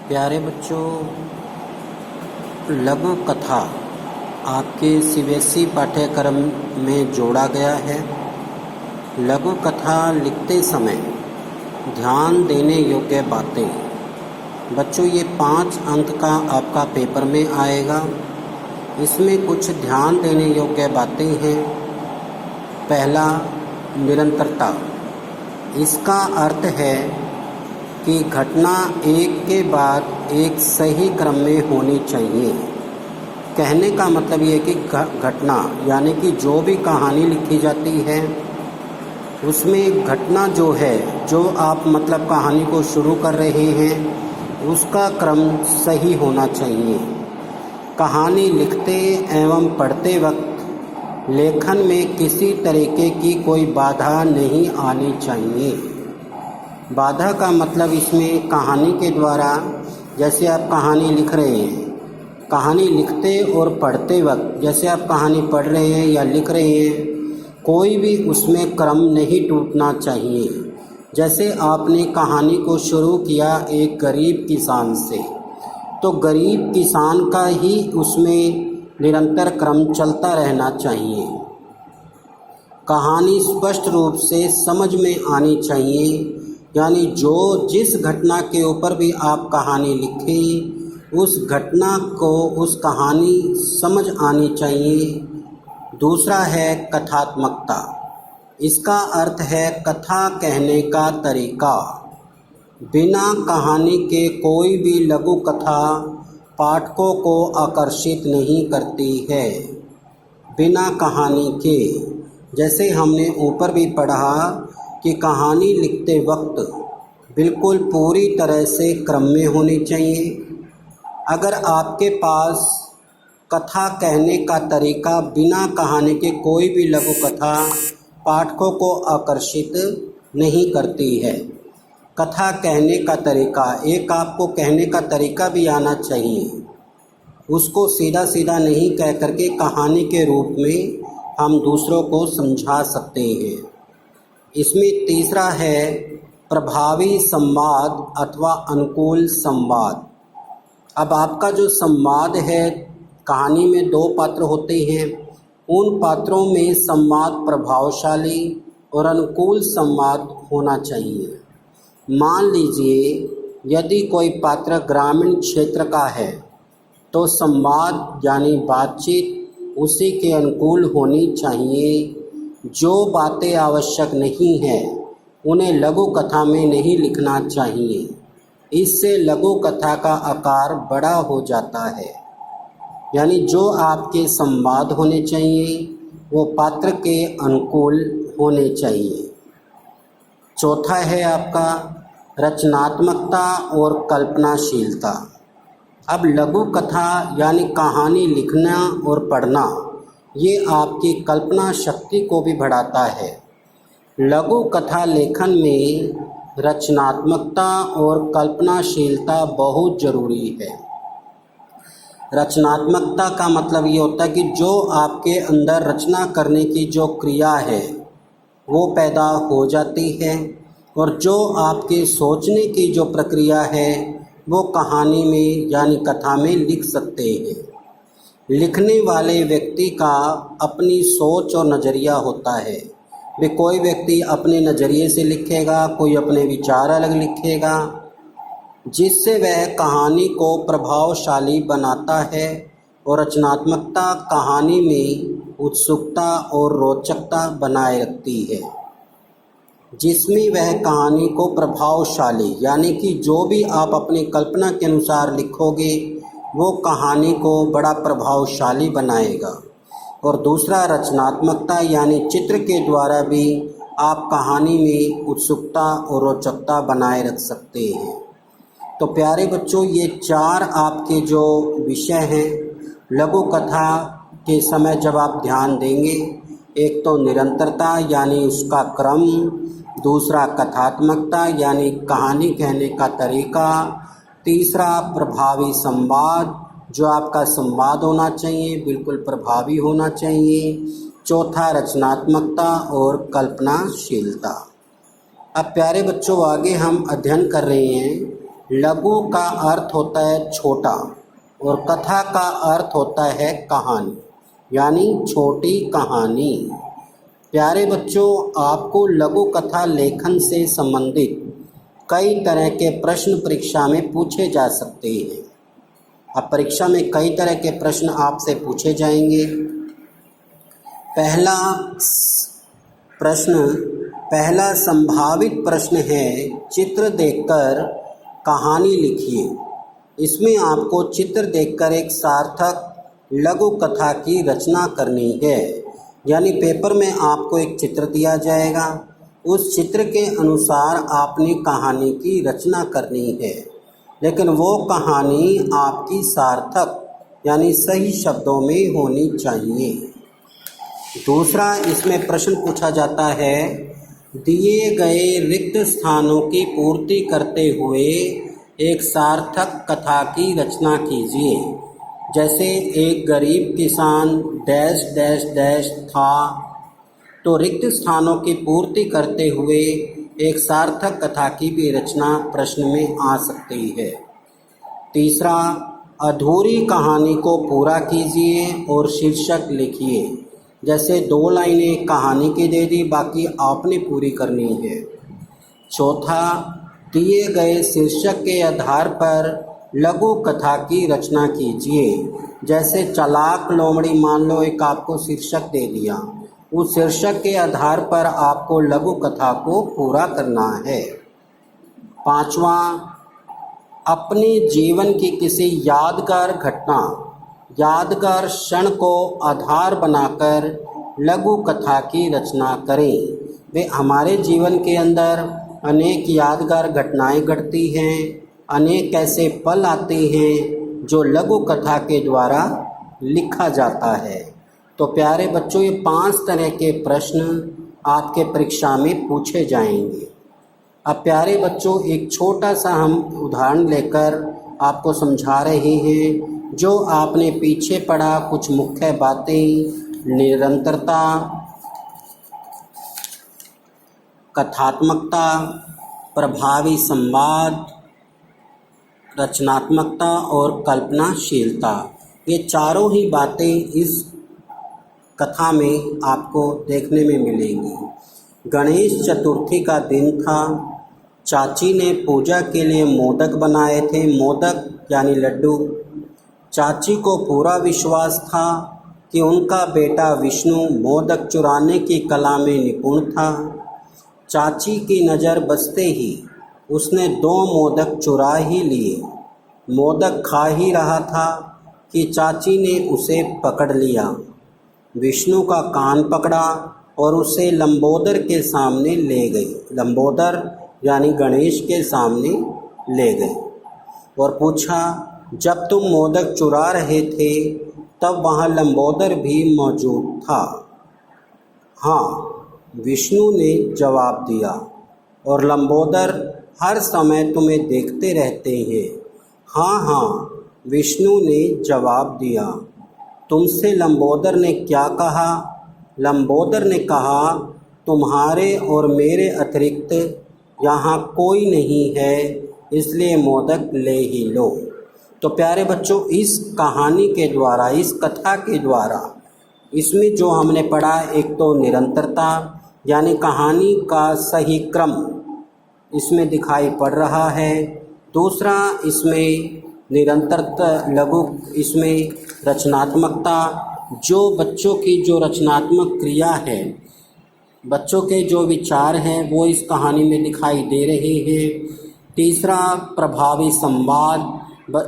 प्यारे बच्चों, लघु कथा आपके सीबीएसई पाठ्यक्रम में जोड़ा गया है। लघु कथा लिखते समय ध्यान देने योग्य बातें। बच्चों, ये 5 अंक का आपका पेपर में आएगा। इसमें कुछ ध्यान देने योग्य बातें हैं। पहला, निरंतरता। इसका अर्थ है कि घटना एक के बाद एक सही क्रम में होनी चाहिए। कहने का मतलब ये है कि घटना यानी कि जो भी कहानी लिखी जाती है उसमें घटना जो है, जो आप मतलब कहानी को शुरू कर रहे हैं, उसका क्रम सही होना चाहिए। कहानी लिखते एवं पढ़ते वक्त लेखन में किसी तरीके की कोई बाधा नहीं आनी चाहिए। बाधा का मतलब इसमें कहानी के द्वारा, जैसे आप कहानी लिख रहे हैं, कहानी लिखते और पढ़ते वक्त जैसे आप कहानी पढ़ रहे हैं या लिख रहे हैं, कोई भी उसमें क्रम नहीं टूटना चाहिए। जैसे आपने कहानी को शुरू किया एक गरीब किसान से, तो गरीब किसान का ही उसमें निरंतर क्रम चलता रहना चाहिए। कहानी स्पष्ट रूप से समझ में आनी चाहिए, यानी जिस घटना के ऊपर भी आप कहानी लिखें उस घटना को, उस कहानी समझ आनी चाहिए। दूसरा है कथात्मकता। इसका अर्थ है कथा कहने का तरीका। बिना कहानी के कोई भी लघु कथा पाठकों को आकर्षित नहीं करती है। बिना कहानी के, जैसे हमने ऊपर भी पढ़ा कि कहानी लिखते वक्त बिल्कुल पूरी तरह से क्रम में होनी चाहिए। अगर आपके पास कथा कहने का तरीका बिना कहानी के कोई भी लघु कथा पाठकों को आकर्षित नहीं करती है। कथा कहने का तरीका, एक आपको कहने का तरीका भी आना चाहिए। उसको सीधा सीधा नहीं कह करके कहानी के रूप में हम दूसरों को समझा सकते हैं। इसमें तीसरा है प्रभावी संवाद अथवा अनुकूल संवाद। अब आपका जो संवाद है, कहानी में 2 पात्र होते हैं, उन पात्रों में संवाद प्रभावशाली और अनुकूल संवाद होना चाहिए। मान लीजिए यदि कोई पात्र ग्रामीण क्षेत्र का है तो संवाद यानी बातचीत उसी के अनुकूल होनी चाहिए। जो बातें आवश्यक नहीं है उन्हें लघु कथा में नहीं लिखना चाहिए। इससे लघु कथा का आकार बड़ा हो जाता है। यानी जो आपके संवाद होने चाहिए वो पात्र के अनुकूल होने चाहिए। चौथा है आपका रचनात्मकता और कल्पनाशीलता। अब लघु कथा यानी कहानी लिखना और पढ़ना, ये आपकी कल्पना शक्ति को भी बढ़ाता है। लघु कथा लेखन में रचनात्मकता और कल्पनाशीलता बहुत ज़रूरी है। रचनात्मकता का मतलब ये होता है कि जो आपके अंदर रचना करने की जो क्रिया है वो पैदा हो जाती है, और जो आपके सोचने की जो प्रक्रिया है वो कहानी में यानी कथा में लिख सकते हैं। लिखने वाले व्यक्ति का अपनी सोच और नज़रिया होता है। वे कोई व्यक्ति अपने नज़रिए से लिखेगा, कोई अपने विचार अलग लिखेगा, जिससे वह कहानी को प्रभावशाली बनाता है। और रचनात्मकता कहानी में उत्सुकता और रोचकता बनाए रखती है, जिसमें वह कहानी को प्रभावशाली यानी कि जो भी आप अपनी कल्पना के अनुसार लिखोगे वो कहानी को बड़ा प्रभावशाली बनाएगा। और दूसरा रचनात्मकता यानी चित्र के द्वारा भी आप कहानी में उत्सुकता और रोचकता बनाए रख सकते हैं। तो प्यारे बच्चों, ये 4 आपके जो विषय हैं लघु कथा के समय जब आप ध्यान देंगे, एक तो निरंतरता यानी उसका क्रम, दूसरा कथात्मकता यानी कहानी कहने का तरीका, तीसरा प्रभावी संवाद, जो आपका संवाद होना चाहिए बिल्कुल प्रभावी होना चाहिए, चौथा रचनात्मकता और कल्पनाशीलता। अब प्यारे बच्चों, आगे हम अध्ययन कर रहे हैं लघु का अर्थ होता है छोटा और कथा का अर्थ होता है कहानी, यानी छोटी कहानी। प्यारे बच्चों, आपको लघु कथा लेखन से संबंधित कई तरह के प्रश्न परीक्षा में पूछे जा सकते हैं। अब परीक्षा में कई तरह के प्रश्न आपसे पूछे जाएंगे। पहला संभावित प्रश्न है, चित्र देखकर कहानी लिखिए। इसमें आपको चित्र देखकर एक सार्थक लघु कथा की रचना करनी है। यानी पेपर में आपको एक चित्र दिया जाएगा, उस चित्र के अनुसार आपने कहानी की रचना करनी है, लेकिन वो कहानी आपकी सार्थक यानी सही शब्दों में होनी चाहिए। दूसरा, इसमें प्रश्न पूछा जाता है, दिए गए रिक्त स्थानों की पूर्ति करते हुए एक सार्थक कथा की रचना कीजिए। जैसे एक गरीब किसान डैश डैश डैश था, तो रिक्त स्थानों की पूर्ति करते हुए एक सार्थक कथा की भी रचना प्रश्न में आ सकती है। तीसरा, अधूरी कहानी को पूरा कीजिए और शीर्षक लिखिए। जैसे 2 लाइनें कहानी की दे दी, बाकी आपने पूरी करनी है। चौथा, दिए गए शीर्षक के आधार पर लघु कथा की रचना कीजिए। जैसे चालाक लोमड़ी, मान लो एक आपको शीर्षक दे दिया, उस शीर्षक के आधार पर आपको लघु कथा को पूरा करना है। पांचवा, अपने जीवन की किसी यादगार घटना, यादगार क्षण को आधार बनाकर लघु कथा की रचना करें। वे हमारे जीवन के अंदर अनेक यादगार घटनाएं घटती हैं, अनेक ऐसे पल आते हैं जो लघु कथा के द्वारा लिखा जाता है। तो प्यारे बच्चों, ये 5 तरह के प्रश्न आपके परीक्षा में पूछे जाएंगे। अब प्यारे बच्चों, एक छोटा सा हम उदाहरण लेकर आपको समझा रहे हैं। जो आपने पीछे पढ़ा कुछ मुख्य बातें, निरंतरता, कथात्मकता, प्रभावी संवाद, रचनात्मकता और कल्पनाशीलता, ये चारों ही बातें इस कथा में आपको देखने में मिलेंगी। गणेश चतुर्थी का दिन था। चाची ने पूजा के लिए मोदक बनाए थे, मोदक यानी लड्डू। चाची को पूरा विश्वास था कि उनका बेटा विष्णु मोदक चुराने की कला में निपुण था। चाची की नज़र बसते ही उसने 2 मोदक चुरा ही लिए। मोदक खा ही रहा था कि चाची ने उसे पकड़ लिया। विष्णु का कान पकड़ा और उसे लंबोदर के सामने ले गई। लंबोदर यानी गणेश के सामने ले गए और पूछा, जब तुम मोदक चुरा रहे थे तब वहाँ लंबोदर भी मौजूद था? हाँ, विष्णु ने जवाब दिया। और लंबोदर, हर समय तुम्हें देखते रहते हैं। हाँ हाँ, विष्णु ने जवाब दिया। तुमसे लंबोदर ने क्या कहा? लंबोदर ने कहा, तुम्हारे और मेरे अतिरिक्त यहाँ कोई नहीं है, इसलिए मोदक ले ही लो। तो प्यारे बच्चों, इस कहानी के द्वारा, इस कथा के द्वारा, इसमें जो हमने पढ़ा, एक तो निरंतरता यानी कहानी का सही क्रम इसमें दिखाई पड़ रहा है। दूसरा, इसमें निरंतरता लघु, इसमें रचनात्मकता, जो बच्चों की जो रचनात्मक क्रिया है, बच्चों के जो विचार हैं वो इस कहानी में दिखाई दे रहे हैं। तीसरा, प्रभावी संवाद,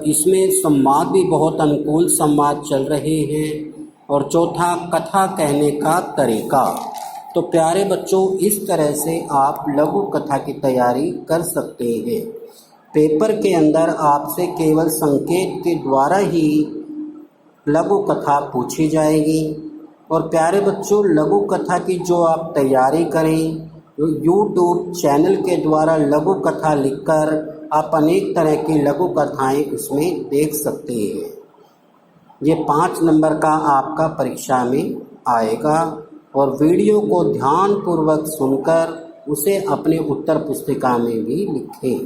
इसमें संवाद भी बहुत अनुकूल संवाद चल रहे हैं। और चौथा, कथा कहने का तरीका। तो प्यारे बच्चों, इस तरह से आप लघु कथा की तैयारी कर सकते हैं। पेपर के अंदर आपसे केवल संकेत के द्वारा ही लघु कथा पूछी जाएगी। और प्यारे बच्चों, लघु कथा की जो आप तैयारी करें, यूट्यूब चैनल के द्वारा लघु कथा लिखकर आप अनेक तरह की लघु कथाएं इसमें देख सकते हैं। ये 5 नंबर का आपका परीक्षा में आएगा। और वीडियो को ध्यानपूर्वक सुनकर उसे अपने उत्तर पुस्तिका में भी लिखें।